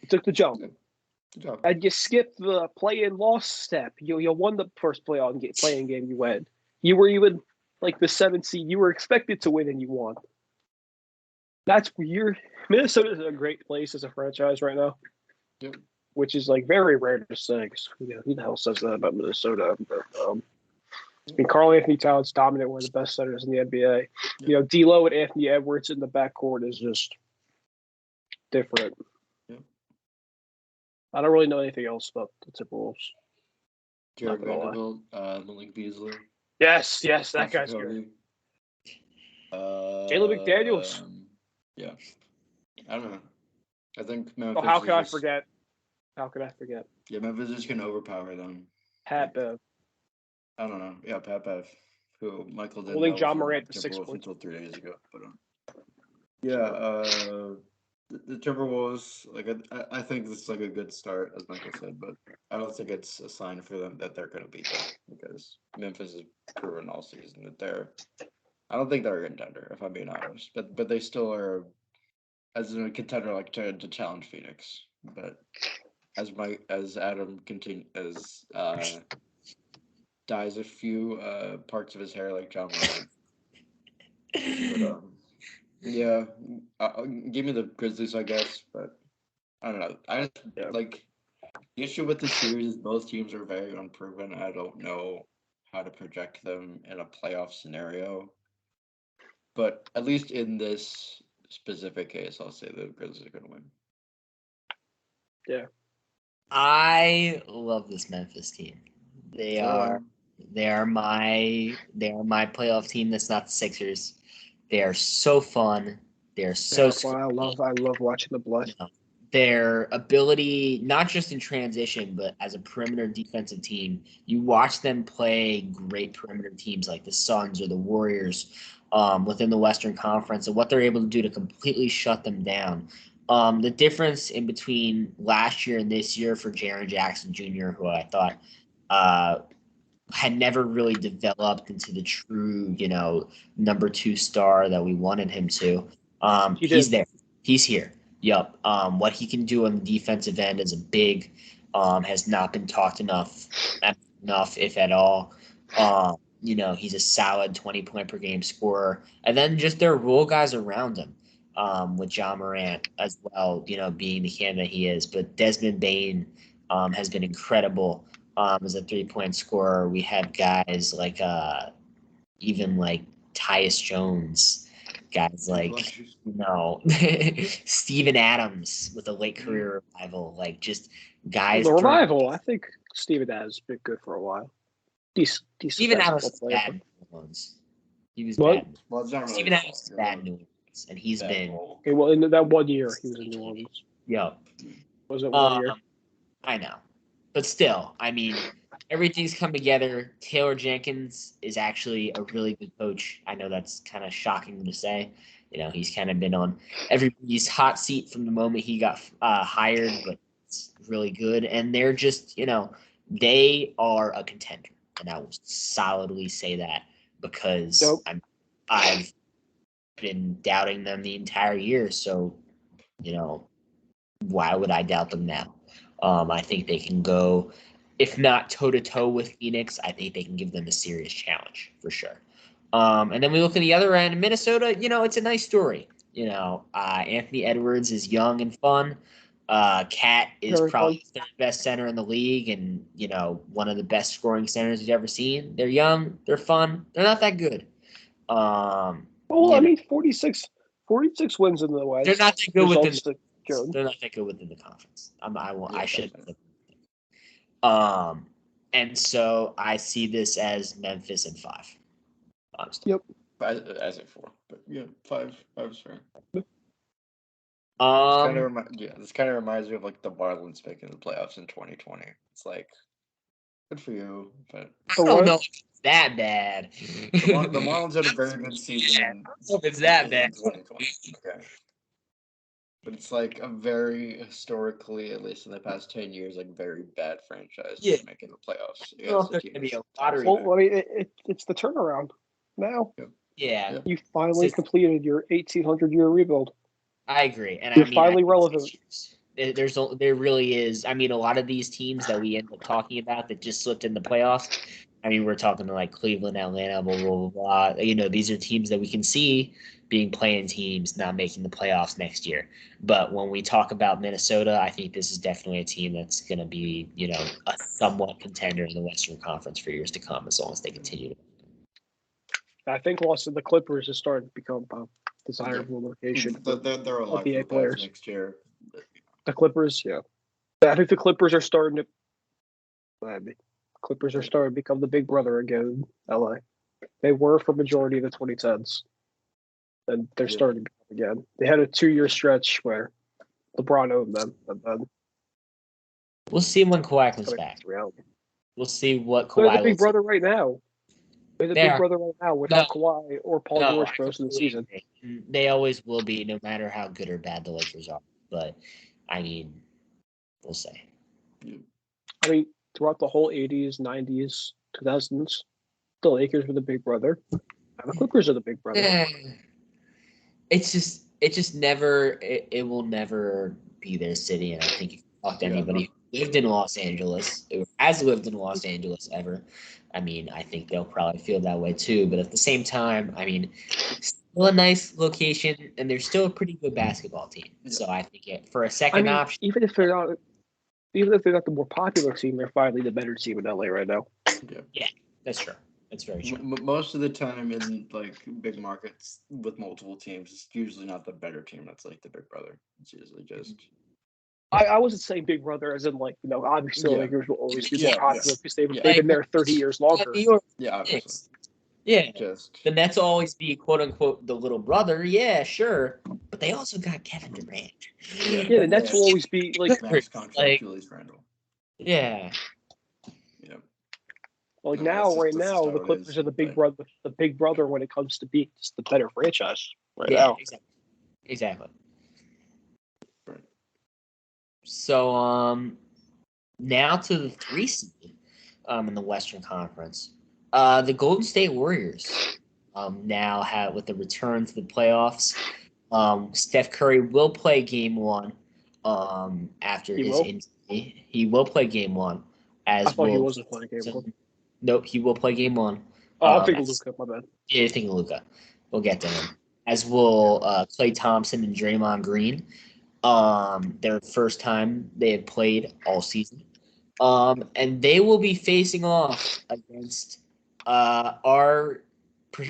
Speaker 2: you took the jump.
Speaker 3: Good job.
Speaker 2: And you skipped the play-in loss step. You won the first play-in game you win. You were even like the 7th seed. You were expected to win and you won. That's weird. Minnesota is a great place as a franchise right now.
Speaker 3: Yep.
Speaker 2: Which is like very rare to say. Who the hell says that about Minnesota? But, Karl Anthony Towns dominant, one of the best centers in the NBA.
Speaker 3: Yep.
Speaker 2: D'Lo and Anthony Edwards in the backcourt is just different.
Speaker 3: Yep.
Speaker 2: I don't really know anything else about the Timberwolves.
Speaker 3: Jared Vanderbilt, Malik Beasley.
Speaker 2: Yes, that guy's good. Jalen McDaniels.
Speaker 3: Yeah. I don't know. I think Memphis.
Speaker 2: How could I forget?
Speaker 3: Yeah, Memphis is going to overpower them.
Speaker 2: Pat Bev.
Speaker 3: I don't know. Yeah, Pat Bev, who Michael didn't
Speaker 2: holding
Speaker 3: know
Speaker 2: Ja Morant to 6 points
Speaker 3: until 3 days ago. But the Timberwolves, I think this is like a good start, as Michael said, but I don't think it's a sign for them that they're going to beat them because Memphis has proven all season that I don't think they're a contender, if I'm being honest, but they still are as a contender to challenge Phoenix. But as Adam dyes a few parts of his hair like John Morant. But give me the Grizzlies, I guess. But I don't know. The issue with this series is both teams are very unproven. I don't know how to project them in a playoff scenario. But at least in this specific case, I'll say the Grizzlies are going to win.
Speaker 2: Yeah.
Speaker 1: I love this Memphis team. They are my playoff team. That's not the Sixers. They are so fun. They're so
Speaker 2: fun. I love watching the blood.
Speaker 1: Their ability, not just in transition, but as a perimeter defensive team, you watch them play great perimeter teams like the Suns or the Warriors within the Western Conference, and what they're able to do to completely shut them down. The difference in between last year and this year for Jaren Jackson Jr., who I thought had never really developed into the true, number 2 star that we wanted him to. He's there. He's here. Yup. What he can do on the defensive end as a big has not been talked enough, if at all. He's a solid 20-point per game scorer. And then just their role guys around him, with Ja Morant as well, being the candidate he is. But Desmond Bane has been incredible as a 3-point scorer. We have guys like even like Tyus Jones, guys like, Steven Adams with a late career revival, like just guys.
Speaker 2: The revival, I think Steven Adams has been good for a while. Decent
Speaker 1: Steven Adams is
Speaker 2: player.
Speaker 1: bad in New Orleans. He was
Speaker 2: What?
Speaker 1: bad.
Speaker 3: Well, it's not really
Speaker 1: Steven Adams is bad in New Orleans, and he's been.
Speaker 2: Okay, well, in that 1 year he was in New Orleans.
Speaker 1: Yo.
Speaker 2: Was it 1 year?
Speaker 1: I know. But still, I mean, everything's come together. Taylor Jenkins is actually a really good coach. I know that's kind of shocking to say. He's kind of been on everybody's hot seat from the moment he got hired, but it's really good. And they're just, they are a contender. And I will solidly say that because I've been doubting them the entire year. So, why would I doubt them now? I think they can go, if not toe-to-toe with Phoenix, I think they can give them a serious challenge for sure. And then we look at the other end, Minnesota, it's a nice story. Anthony Edwards is young and fun. Cat is probably the best center in the league and, one of the best scoring centers you've ever seen. They're young. They're fun. They're not that good.
Speaker 2: 46 wins in the West.
Speaker 1: They're not that good within
Speaker 2: They're
Speaker 1: not that good within the conference. I should. And so I see this as Memphis in 5. Honestly.
Speaker 2: Yep.
Speaker 3: As a 4, but yeah, 5 is fair. This kind of reminds me of like the Marlins making the playoffs in 2020. It's like, good for you, but
Speaker 1: I don't know if it's that bad.
Speaker 3: The Marlins had a very good season.
Speaker 1: I don't know if it's that bad.
Speaker 3: 2020. Okay. But it's like a very historically, at least in the past 10 years, like very bad franchise making the playoffs.
Speaker 2: Well, I mean, it's the turnaround now.
Speaker 1: Yeah.
Speaker 2: You finally completed your 1,800-year rebuild.
Speaker 1: I agree, and
Speaker 2: you're finally relevant.
Speaker 1: There really is. I mean, a lot of these teams that we end up talking about that just slipped in the playoffs. I mean, we're talking to like Cleveland, Atlanta, blah blah blah. These are teams that we can see being playing teams not making the playoffs next year. But when we talk about Minnesota, I think this is definitely a team that's going to be, a somewhat contender in the Western Conference for years to come, as long as they continue to.
Speaker 2: I think also the Clippers are starting to become a desirable location.
Speaker 3: They're a lot of players next year.
Speaker 2: The Clippers, yeah. I think the Clippers are starting to. Clippers are starting to become the big brother again in LA. They were for majority of the 2010s, and they're starting to become again. They had a 2-year stretch where LeBron owned them, and then
Speaker 1: we'll see when Kawhi comes back. We'll see what Kawhi.
Speaker 2: They're the big brother right now. They're the big brother right now without Kawhi or Paul George for most of the season.
Speaker 1: They always will be, no matter how good or bad the Lakers are. But I mean, we'll see.
Speaker 2: I mean, throughout the whole 80s, 90s, 2000s, the Lakers were the big brother. And the Clippers are the big brother.
Speaker 1: It's just never. It will never be their city. And I think if you talk to anybody who lived in Los Angeles, who has lived in Los Angeles ever, I mean, I think they'll probably feel that way too. But at the same time, I mean, still a nice location, and they're still a pretty good basketball team. So I think for a second option,
Speaker 2: even if they're not the more popular team, they're finally the better team in LA right now.
Speaker 1: Yeah, that's true. That's very true.
Speaker 3: Most of the time in like big markets with multiple teams, it's usually not the better team that's like the big brother. It's usually just.
Speaker 2: I wasn't saying big brother as in like, obviously the Lakers will always be more popular because they've been there 30 years longer.
Speaker 3: Yeah, obviously.
Speaker 1: Yeah. The Nets will always be quote unquote the little brother. Yeah, sure. But they also got Kevin Durant.
Speaker 2: Yeah, the Nets will always be like
Speaker 3: Julius Randle.
Speaker 1: Yeah.
Speaker 3: Yeah.
Speaker 2: Well, right now, the Clippers are the big brother. The big brother when it comes to being just the better franchise now.
Speaker 1: Exactly. So now to the 3 seed in the Western Conference. The Golden State Warriors now have, with the return to the playoffs, Steph Curry will play game 1 after his injury He will play game one.
Speaker 2: I
Speaker 1: As
Speaker 2: thought he
Speaker 1: will
Speaker 2: wasn't playing game one.
Speaker 1: Nope, he will play game one.
Speaker 2: Oh, I'm thinking Luka. My bad.
Speaker 1: Yeah, you're thinking Luka. We'll get to him. As will Klay Thompson and Draymond Green. Their first time they have played all season. And they will be facing off against our.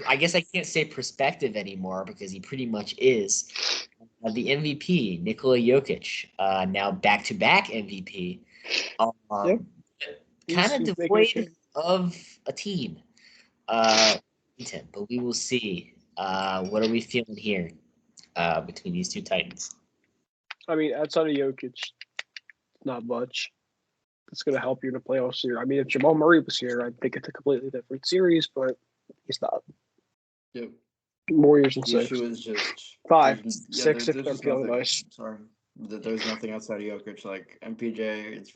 Speaker 1: I guess I can't say perspective anymore because he pretty much is the MVP, Nikola Jokic, now back-to-back MVP.
Speaker 2: Yep.
Speaker 1: Kind of
Speaker 2: He's
Speaker 1: devoid of a team. But we will see. What are we feeling here between these two Titans?
Speaker 2: I mean, outside of Jokic, not much. It's going to help you in the playoffs here. I mean, if Jamal Murray was here, I'd think it's a completely different series, but he's not.
Speaker 3: Yep.
Speaker 2: Warriors and
Speaker 3: The
Speaker 2: 6.
Speaker 3: issue is just
Speaker 2: 5,
Speaker 3: there's-
Speaker 2: 6 if
Speaker 3: there's
Speaker 2: they're
Speaker 3: just
Speaker 2: feeling
Speaker 3: nothing-
Speaker 2: nice.
Speaker 3: Sorry, there's nothing outside of Jokic. Like MPJ, it's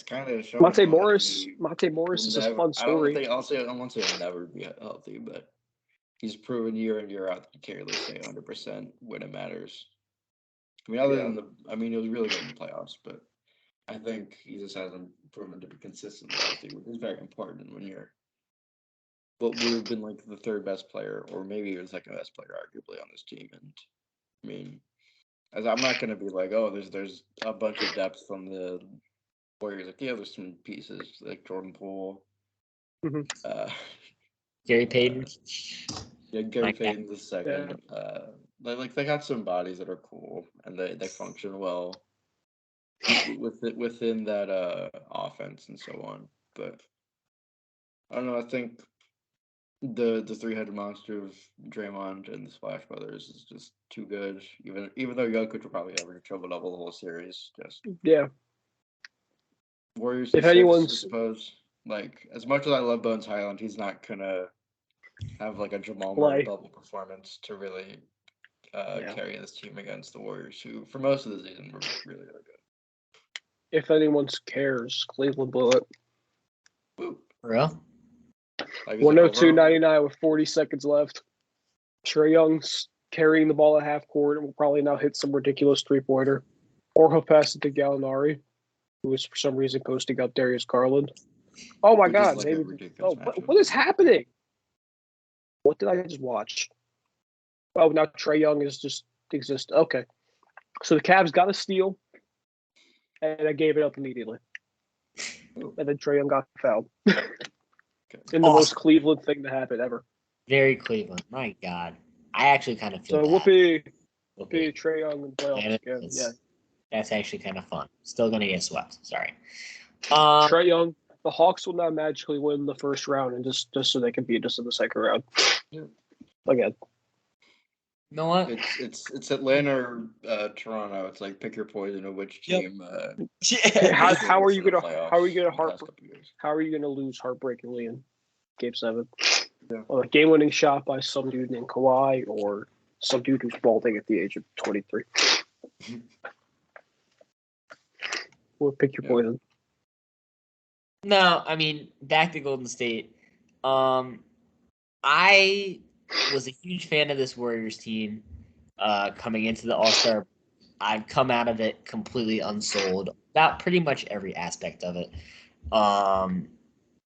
Speaker 3: kind of showing.
Speaker 2: Monte
Speaker 3: that
Speaker 2: Morris.
Speaker 3: he
Speaker 2: Monte Morris
Speaker 3: will
Speaker 2: is a
Speaker 3: never-
Speaker 2: fun
Speaker 3: I don't
Speaker 2: story.
Speaker 3: think I won't say he'll never be healthy, but he's proven year in year out that he can really stay 100% when it matters. I mean, he was really good in the playoffs, but I think he just hasn't proven to be consistently healthy, which is very important when you're what would have been like the third best player, or maybe the second best player, arguably, on this team. And I mean, as I'm not going to be like, oh, there's a bunch of depth on the Warriors. Like, yeah, there's some pieces like Jordan Poole,
Speaker 1: Gary Payton.
Speaker 3: Gary Payton the second. They got some bodies that are cool and they function well within that offense and so on. But I don't know. I think the three-headed monster of Draymond and the Splash Brothers is just too good. Even though Jokic will probably average a triple-double the whole series, just Warriors.
Speaker 2: If anyone's,
Speaker 3: I suppose, like as much as I love Bones Highland, he's not gonna have like a Jamal Murray bubble performance to really carry this team against the Warriors, who for most of the season were really, really good.
Speaker 2: If anyone cares, Cleveland blew it.
Speaker 3: Woo.
Speaker 1: For real?
Speaker 2: 102-99 with 40 seconds left. Trae Young's carrying the ball at half court and will probably now hit some ridiculous three-pointer. Or he'll pass it to Gallinari, who is for some reason posting up Darius Garland. Oh my God! What is happening? What did I just watch? Oh, now Trae Young is just exist. Okay, so the Cavs got a steal, and I gave it up immediately. And then Trae Young got fouled. In the most Cleveland thing to happen ever.
Speaker 1: Very Cleveland. My God. I actually kind of feel
Speaker 2: so
Speaker 1: bad.
Speaker 2: Whoopee Trae Young in playoffs again. Yeah.
Speaker 1: That's actually kind of fun. Still going to get swept. Sorry.
Speaker 2: Trae Young, the Hawks will now magically win the first round and just so they can beat us in the second round.
Speaker 3: Yeah.
Speaker 2: Again.
Speaker 1: You know what?
Speaker 3: It's Atlanta or Toronto. It's like pick your poison of which team.
Speaker 2: How are you gonna lose heartbreakingly in Game 7?
Speaker 3: Yeah.
Speaker 2: Well, a game-winning shot by some dude named Kawhi or some dude who's balding at the age of 23. Or pick your poison.
Speaker 1: No, I mean back to Golden State. I was a huge fan of this Warriors team coming into the All-Star. I've come out of it completely unsold about pretty much every aspect of it.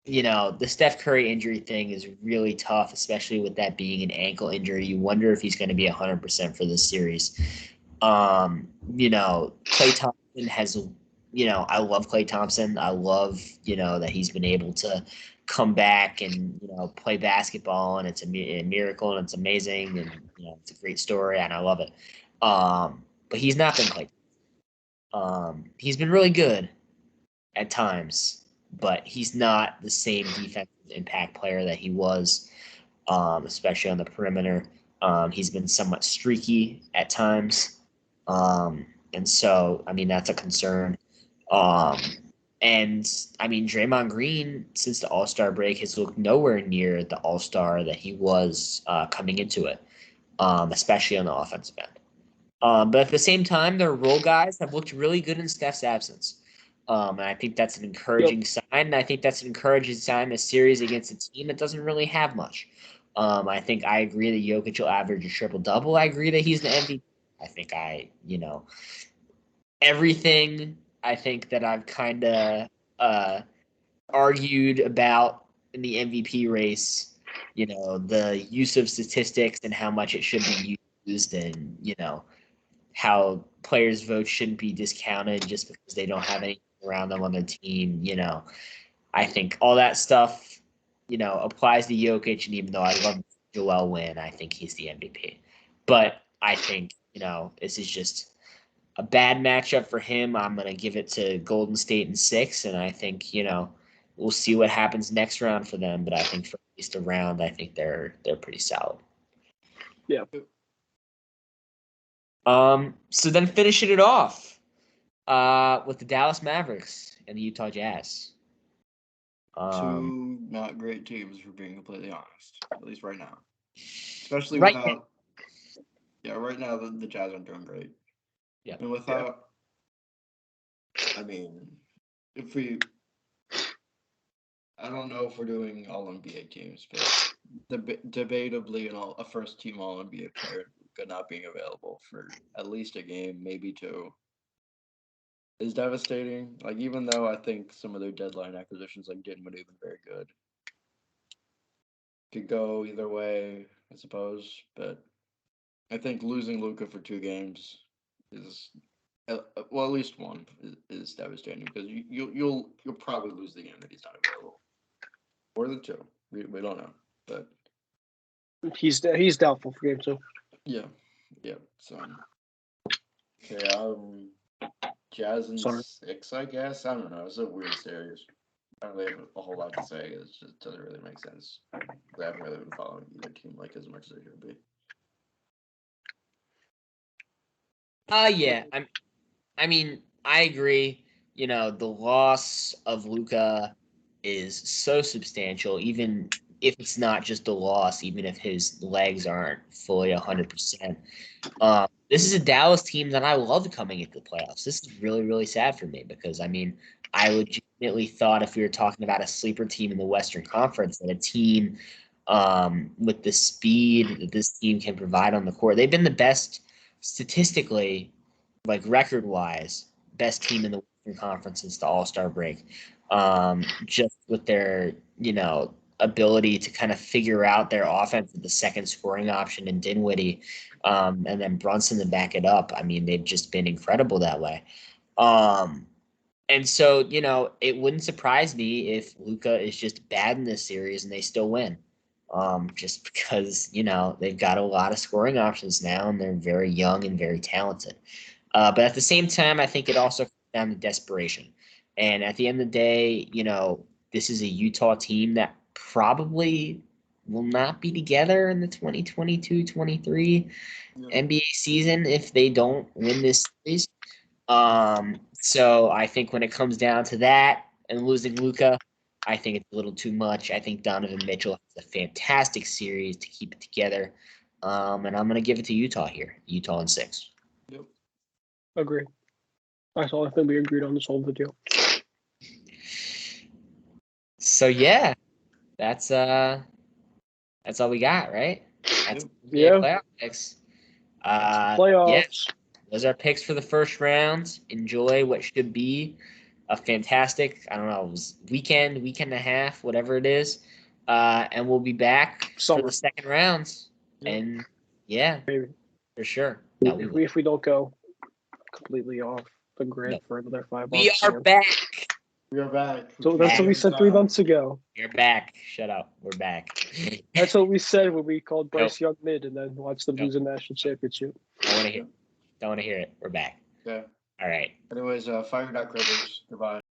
Speaker 1: The Steph Curry injury thing is really tough, especially with that being an ankle injury. You wonder if he's going to be 100% for this series. Klay Thompson has, I love Klay Thompson. I love, that he's been able to come back and, play basketball, and it's a miracle and it's amazing. And, it's a great story and I love it. But he's not been Klay. He's been really good at times, but he's not the same defensive impact player that he was, especially on the perimeter. He's been somewhat streaky at times. And so, that's a concern. Draymond Green, since the All-Star break, has looked nowhere near the All-Star that he was coming into it, especially on the offensive end. But at the same time, their role guys have looked really good in Steph's absence. And I think that's an encouraging sign. And I think that's an encouraging sign, a series against a team that doesn't really have much. I think I agree that Jokic will average a triple-double. I agree that he's the MVP. I think everything I think that I've kind of argued about in the MVP race, the use of statistics and how much it should be used, and how players' votes shouldn't be discounted just because they don't have anything around them on their team. I think all that stuff, applies to Jokic, and even though I love Joel win, I think he's the MVP. But I think, this is just a bad matchup for him. I'm going to give it to Golden State in 6, and I think, we'll see what happens next round for them. But I think for at least a round, I think they're pretty solid.
Speaker 2: Yeah.
Speaker 1: So then finishing it off with the Dallas Mavericks and the Utah Jazz.
Speaker 3: Two not great teams, for being completely honest, at least right now. Especially
Speaker 1: right
Speaker 3: without. Yeah, right now the Jazz aren't doing great.
Speaker 1: Yeah.
Speaker 3: And without. I mean, if we. I don't know if we're doing all NBA teams, but debatably a first team all NBA player not being available for at least a game, maybe 2, is devastating. Like, even though I think some of their deadline acquisitions didn't have been very good. Could go either way, I suppose, but I think losing Luka for 2 games is well, at least one is devastating, because you'll probably lose the game that he's not available, or the 2. We don't know, but
Speaker 2: he's doubtful for game 2.
Speaker 3: Yeah. So okay, Jazz in 6, I guess. I don't know. It's a weird series. I don't really have a whole lot to say. It just doesn't really make sense. I haven't really been following either team as much as I should be.
Speaker 1: Yeah. I mean, I agree. The loss of Luka is so substantial, even if it's not just a loss, even if his legs aren't fully 100%. This is a Dallas team that I love coming into the playoffs. This is really, really sad for me because, I legitimately thought, if we were talking about a sleeper team in the Western Conference, that a team with the speed that this team can provide on the court, they've been the best statistically, record-wise, best team in the Western Conference since the All-Star break. Just with their, ability to kind of figure out their offense with the second scoring option in Dinwiddie, and then Brunson to back it up. They've just been incredible that way. And so, it wouldn't surprise me if Luka is just bad in this series and they still win. Just because, they've got a lot of scoring options now, and they're very young and very talented. But at the same time, I think it also comes down to desperation. And at the end of the day, this is a Utah team that probably will not be together in the 2022-23 NBA season if they don't win this series. So I think when it comes down to that and losing Luka, I think it's a little too much. I think Donovan Mitchell has a fantastic series to keep it together. And I'm going to give it to Utah here. Utah in 6.
Speaker 3: Yep.
Speaker 2: Agree. That's all I think we agreed on this whole video.
Speaker 1: So yeah, that's all we got, right? That's playoff picks.
Speaker 2: Playoffs.
Speaker 1: Yeah, those are picks for the first round. Enjoy what should be a fantastic, weekend and a half, whatever it is. And we'll be back for the second round. Yep. And yeah, maybe. For sure.
Speaker 2: If we don't go completely off the grid for another 5 months.
Speaker 1: We are back.
Speaker 3: We are back.
Speaker 2: So that's what we said 3 months ago.
Speaker 1: You're back. Shut up. We're back.
Speaker 2: That's what we said when we called Bryce Young mid and then watched them lose a national championship.
Speaker 1: Don't want to hear it. We're back.
Speaker 3: Yeah.
Speaker 1: All right.
Speaker 3: Anyways, fire.cribbers. Goodbye.